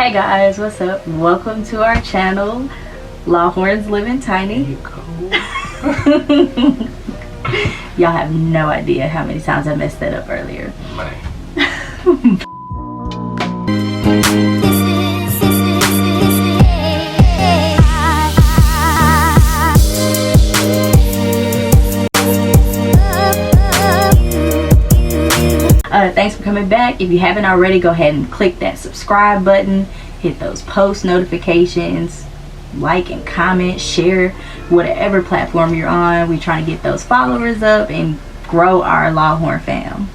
Hey guys, what's up? Welcome to our channel, Lawhorn's Living Tiny. Y'all have no idea how many times I messed that up earlier. Thanks for coming back. If you haven't already, go ahead and click that subscribe button, hit those post notifications, like and comment, share whatever platform you're on. We're trying to get those followers up and grow our Lawhorn fam.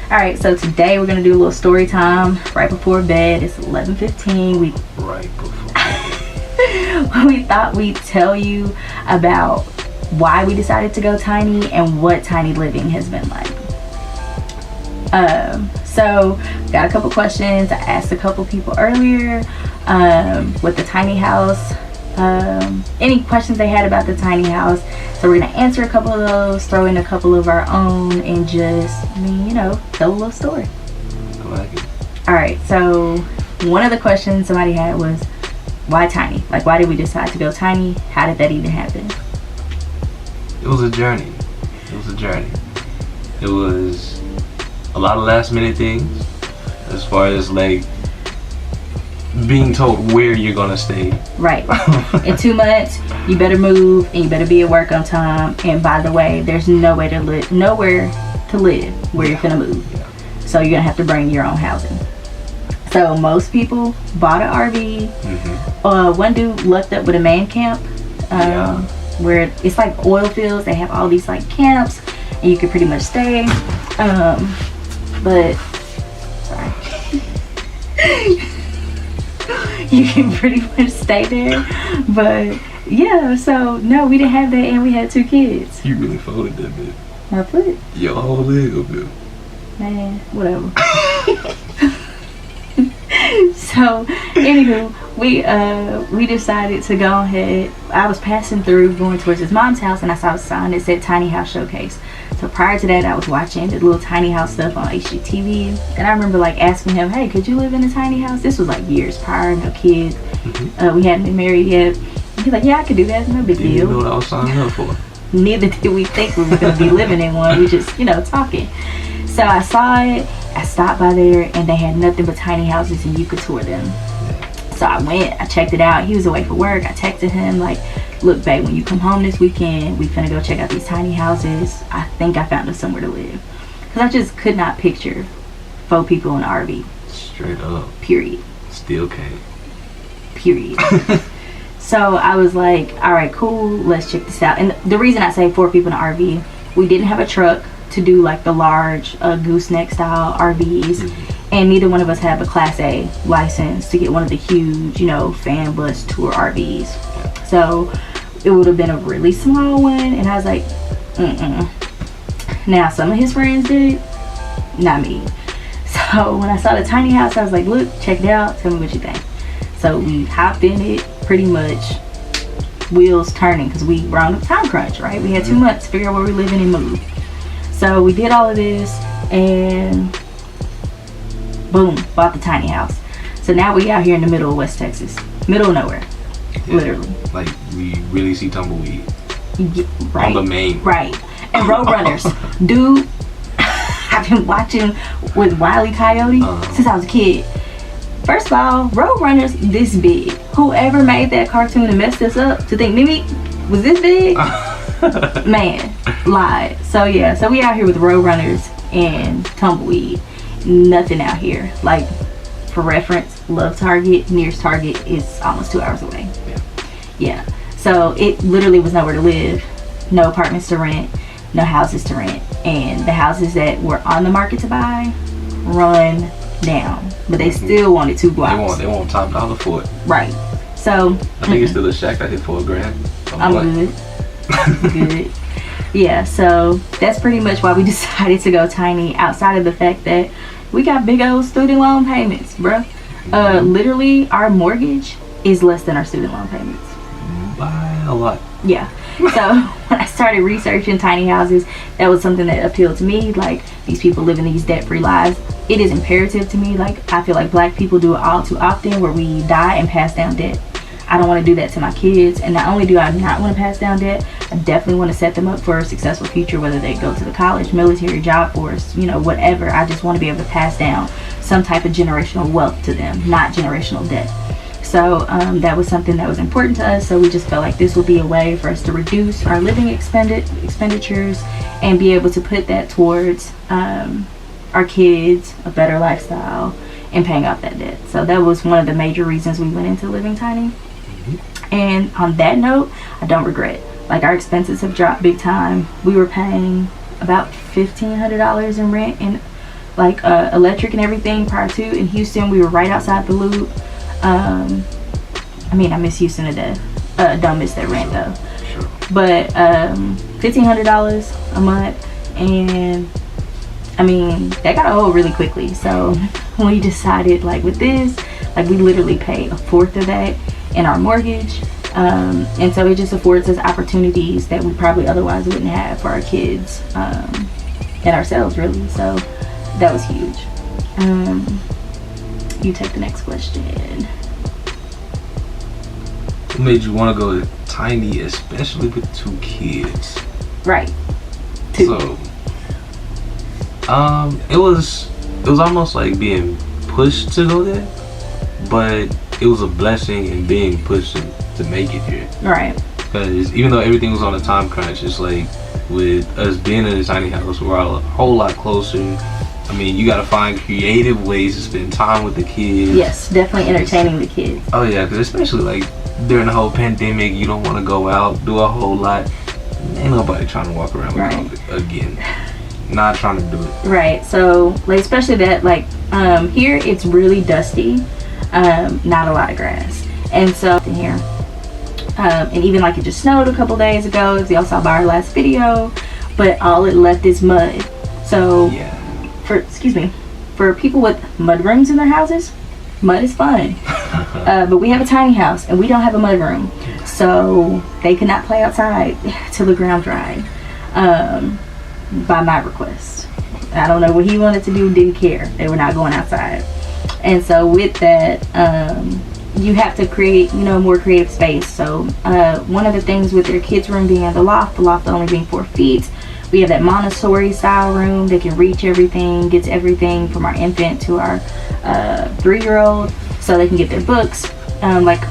Alright, so today we're going to do a little story time right before bed. It's 11:15. Right before we thought we'd tell you about why we decided to go tiny and what tiny living has been like. So got a couple questions. I asked a couple people earlier with the tiny house, any questions they had about the tiny house. So we're gonna answer a couple of those, throw in a couple of our own, and just, tell a little story. I like it. All right, so one of the questions somebody had was, why tiny? Like, why did we decide to go tiny? How did that even happen? It was a journey. It was a lot of last minute things, as far as like being told where you're gonna stay. Right. In 2 months, you better move and you better be at work on time. And by the way, there's nowhere to live where you're gonna move. Yeah. So you're gonna have to bring your own housing. So most people bought an RV. One dude lucked up with a man camp, where it's like oil fields. They have all these like camps, and you can pretty much stay. But sorry. You can pretty much stay there. But yeah, so no, we didn't have that, and we had 2 kids. You really folded that bit. My foot. Your whole leg up there. Man, whatever. So anywho, we decided to go ahead. I was passing through going towards his mom's house, and I saw a sign that said tiny house showcase. So prior to that, I was watching the little tiny house stuff on HGTV, and I remember like asking him, hey, could you live in a tiny house? This was like years prior, no kids. We hadn't been married yet. He's like, yeah, I could do that, no big deal. You know what I was signing up for. Neither did we think we were going to be living in one. We just, talking. So I saw it, I stopped by there, and they had nothing but tiny houses, and you could tour them. So I went, I checked it out. He was away for work. I texted him like, look, babe, when you come home this weekend, we finna go check out these tiny houses. I think I found us somewhere to live. Because I just could not picture 4 people in an RV. Straight up. Period. Still can't. Period. So I was like, all right, cool, let's check this out. And the reason I say 4 people in an RV, we didn't have a truck to do like the large gooseneck style RVs. And neither one of us have a Class A license to get one of the huge, fan bus tour RVs. So it would have been a really small one, and I was like, Now some of his friends did it, not me. So when I saw the tiny house, I was like, look, check it out, tell me what you think. So we hopped in it, pretty much wheels turning, because we were on a time crunch, right? We had 2 months to figure out where we living and move. So we did all of this, and boom, bought the tiny house. So now we out here in the middle of West Texas, middle of nowhere. Literally. Like, we really see tumbleweed. Right. On the main. Right. And Roadrunners. Dude, I've been watching with Wile E. Coyote since I was a kid. First of all, Roadrunners this big. Whoever made that cartoon and messed this up to think Mimi was this big, man, lied. So yeah, so we out here with Roadrunners and tumbleweed. Nothing out here. Like, for reference, Love Target, nearest Target is almost 2 hours away. Yeah. So it literally was nowhere to live. No apartments to rent, no houses to rent. And the houses that were on the market to buy run down. But they still wanted 2 blocks. They want top dollar for it. Right. So I think it's still a shack I hit for $1,000. I'm good. Good. Yeah, so that's pretty much why we decided to go tiny, outside of the fact that we got big old student loan payments, bruh. Literally, our mortgage is less than our student loan payments. By a lot. Yeah. So when I started researching tiny houses, that was something that appealed to me. Like, these people living these debt-free lives. It is imperative to me. Like, I feel like black people do it all too often, where we die and pass down debt. I don't want to do that to my kids. And not only do I not want to pass down debt, I definitely want to set them up for a successful future, whether they go to the college, military, job force, you know, whatever. I just want to be able to pass down some type of generational wealth to them, not generational debt. So that was something that was important to us. So we just felt like this would be a way for us to reduce our living expenditures and be able to put that towards our kids, a better lifestyle, and paying off that debt. So that was one of the major reasons we went into living tiny. And on that note, I don't regret. Like, our expenses have dropped big time. We were paying about $1,500 in rent and like electric and everything prior to. In Houston, we were right outside the loop. I mean, I miss Houston to death. Don't miss that rent though. Sure. But $1,500 a month, and I mean, that got old really quickly. So when we decided, like, with this, like, we literally pay a fourth of that in our mortgage, and so it just affords us opportunities that we probably otherwise wouldn't have for our kids and ourselves, really. So that was huge. You take the next question. What made you want to go tiny, especially with 2 kids? Right. 2. So it was almost like being pushed to go there, but it was a blessing in being pushed to make it here. Right. Because even though everything was on a time crunch, it's like with us being in a tiny house, we're all a whole lot closer. I mean, you got to find creative ways to spend time with the kids. Yes, definitely entertaining the kids. Oh yeah, because especially like during the whole pandemic, you don't want to go out, do a whole lot. Ain't nobody trying to walk around with COVID again. Not trying to do it. Right. So, like, especially that, like, here it's really dusty. Not a lot of grass. And so in here, and even like it just snowed a couple days ago, as y'all saw by our last video, but all it left is mud. So Yeah. for people with mud rooms in their houses, mud is fun. But we have a tiny house and we don't have a mud room, so they could not play outside till the ground dried, by my request. I don't know what he wanted to do, didn't care. They were not going outside. And so with that, you have to create, you know, more creative space. So one of the things with their kids' room being the loft only being 4 feet, we have that Montessori style room that can reach everything, gets everything from our infant to our 3-year-old, so they can get their books. Like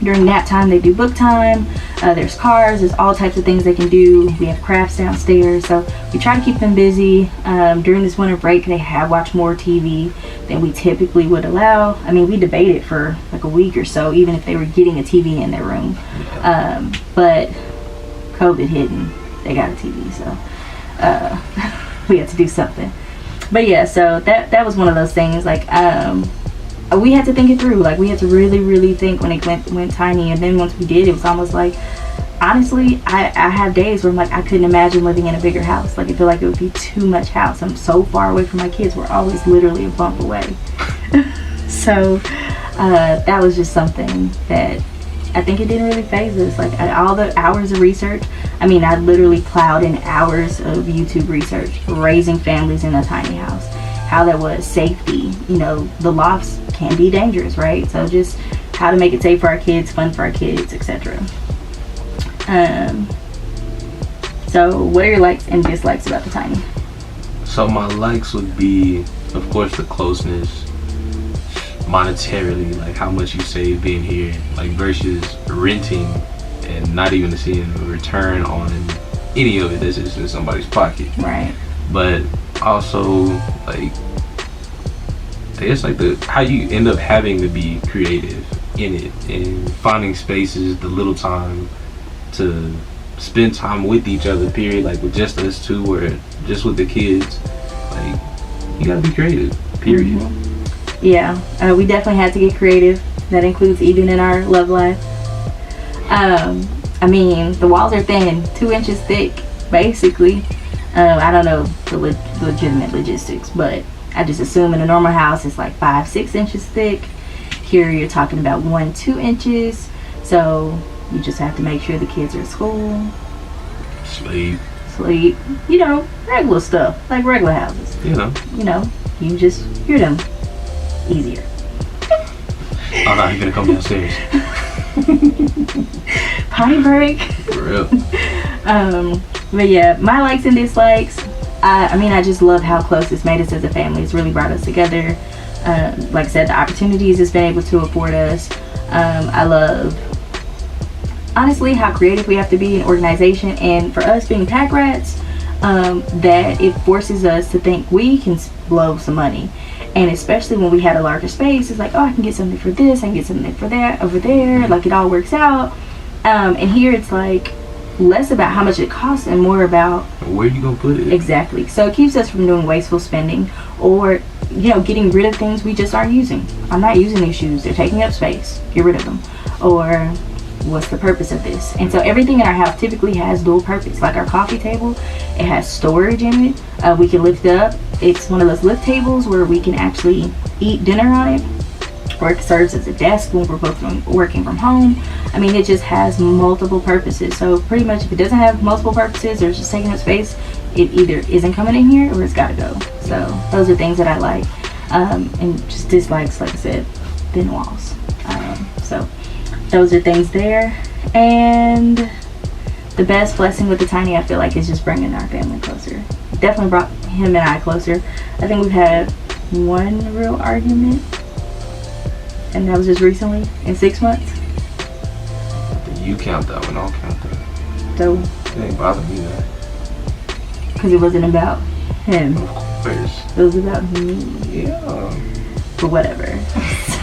during nap time, they do book time. There's cars, there's all types of things they can do. We have crafts downstairs, so we try to keep them busy. During this winter break, they have watched more TV than we typically would allow. I mean, we debated for like a week or so, even if they were getting a TV in their room. But COVID hit and they got a TV, so we had to do something. But yeah, so that was one of those things. Like, we had to think it through. Like, we had to really think when it went tiny. And then once we did, it was almost like, honestly, I have days where I'm like, I couldn't imagine living in a bigger house. Like, I feel like it would be too much house. I'm so far away from my kids. We're always literally a bump away. So that was just something that I think it didn't really phase us. Like, all the hours of research, I mean, I literally plowed in hours of YouTube research, raising families in a tiny house, how that was, safety, you know, the lofts can be dangerous, right? So just how to make it safe for our kids, fun for our kids, etc. So what are your likes and dislikes about the tiny? So my likes would be, of course, the closeness, monetarily, like how much you save being here, like versus renting and not even seeing a return on any of it. That's just in somebody's pocket. Right. But also, like, I guess like how you end up having to be creative in it and finding spaces, the little time to spend time with each other, period, like with just us two or just with the kids. Like, you gotta be creative, period. Mm-hmm. Yeah, we definitely had to get creative. That includes even in our love life. I mean, the walls are thin, 2 inches thick, basically. I don't know the legitimate logistics, but I just assume in a normal house it's like 5-6 inches thick. Here you're talking about 1-2 inches. So You just have to make sure the kids are at school. Sleep. You know, regular stuff, like regular houses. You know. You just hear them easier. Oh no, you're gonna come downstairs. Potty break. For real. But yeah, my likes and dislikes. I mean, I just love how close it's made us as a family. It's really brought us together. Like I said, the opportunities it's been able to afford us. I love, honestly, how creative we have to be in organization. And for us being pack rats, that it forces us to think we can blow some money. And especially when we had a larger space, it's like, oh, I can get something for this, I can get something for that over there. Like, it all works out. And here it's like less about how much it costs and more about where you gonna put it. Exactly. So it keeps us from doing wasteful spending, or getting rid of things we just aren't using. I'm not using these shoes, they're taking up space, get rid of them. Or what's the purpose of this? And so everything in our house typically has dual purpose. Like our coffee table, it has storage in it. We can lift it up. It's one of those lift tables where we can actually eat dinner on it, or it serves as a desk when we're both working from home. I mean, it just has multiple purposes. So pretty much if it doesn't have multiple purposes or it's just taking up space, it either isn't coming in here or it's got to go. So those are things that I like. And just dislikes, like I said, thin walls. So those are things there. And the best blessing with the tiny, I feel like, is just bringing our family closer. Definitely brought him and I closer. I think we've had one real argument, and that was just recently, in 6 months. You count that one, I'll count that. So it ain't bothering me that. Because it wasn't about him. Of course. It was about me. Yeah. But whatever.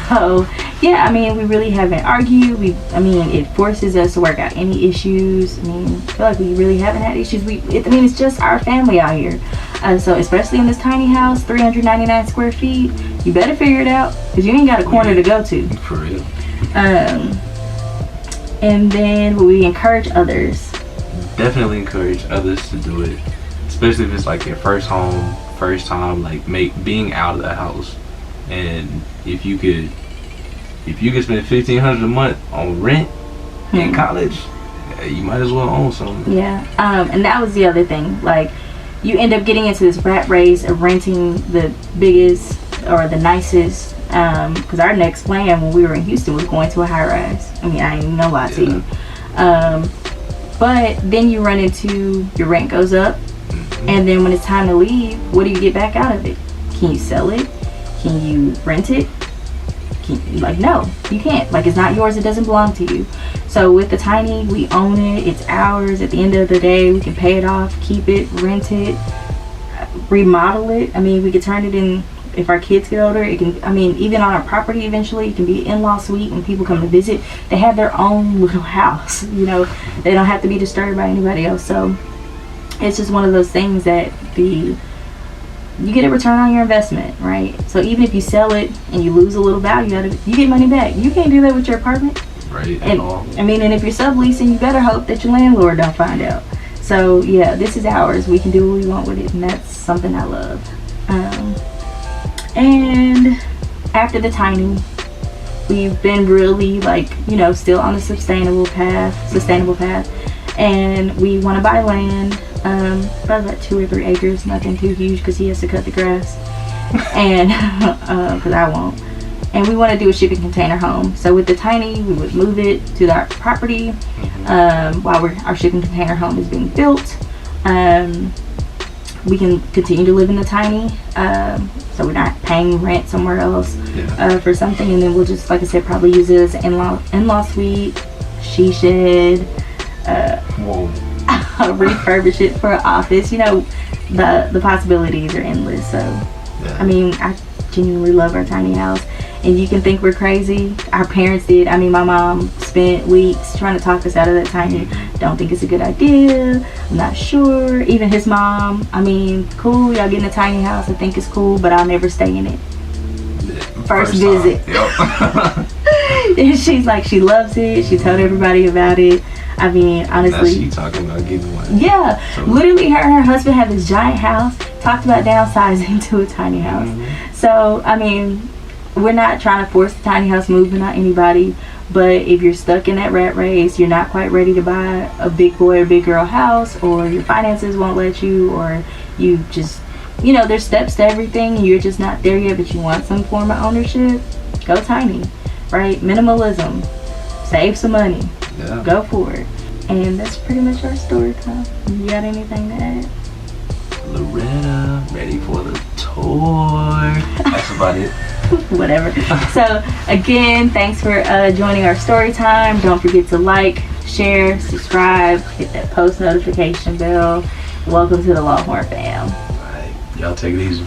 So yeah, I mean, we really haven't argued. It forces us to work out any issues. I feel like we really haven't had issues. It's just our family out here. So especially in this tiny house, 399 square feet, you better figure it out, because you ain't got a corner to go to. For real. And then we encourage others. Definitely encourage others to do it, especially if it's like your first home, first time, like being out of the house. And if you could spend $1,500 a month on rent in college, you might as well own something. Yeah. And that was the other thing. Like, you end up getting into this rat race of renting the biggest or the nicest. Because our next plan when we were in Houston was going to a high rise. I ain't even gonna lie to you. But then you run into your rent goes up, and then when it's time to leave, what do you get back out of it? Can you sell it? Can you rent it? No, you can't. Like, it's not yours, it doesn't belong to you. So with the tiny, we own it, it's ours. At the end of the day, we can pay it off, keep it, rent it, remodel it. We could turn it in. If our kids get older, it can, even on our property eventually, it can be an in-law suite. When people come to visit, they have their own little house. They don't have to be disturbed by anybody else. So it's just one of those things that you get a return on your investment, right? So even if you sell it and you lose a little value out of it, you get money back. You can't do that with your apartment. Right. And if you're subleasing, you better hope that your landlord don't find out. So yeah, this is ours. We can do what we want with it, and that's something I love. And after the tiny, we've been really still on the sustainable path, and we want to buy land, probably about 2 or 3 acres, nothing too huge because he has to cut the grass, and because I won't. And we want to do a shipping container home. So with the tiny, we would move it to our property while our shipping container home is being built. We can continue to live in the tiny, so we're not paying rent somewhere else for something, and then we'll just, like I said, probably use it as an in-law suite, she shed, refurbish it for an office. The possibilities are endless. So I genuinely love our tiny house. And you can think we're crazy. Our parents did. My mom spent weeks trying to talk us out of that tiny. Don't think it's a good idea. I'm not sure. Even his mom. Cool, y'all getting a tiny house. I think it's cool, but I'll never stay in it. First visit. Yep. And she's like, she loves it. She told everybody about it. Honestly. Now she talking about getting one. Yeah. So, literally, her and her husband have this giant house. Talked about downsizing to a tiny house. So, we're not trying to force the tiny house movement on anybody, But if you're stuck in that rat race, you're not quite ready to buy a big boy or big girl house, or your finances won't let you, or you just, you know, there's steps to everything, and you're just not there yet, but you want some form of ownership, go tiny, right? Minimalism. Save some money. Yeah. Go for it. And that's pretty much our story time. You got anything to add? Loretta, ready for the tour. That's about it. Whatever. So again, thanks for joining our story time. Don't forget to like, share, subscribe, hit that post notification bell. Welcome to the Lawhorn fam. All right, y'all take it easy.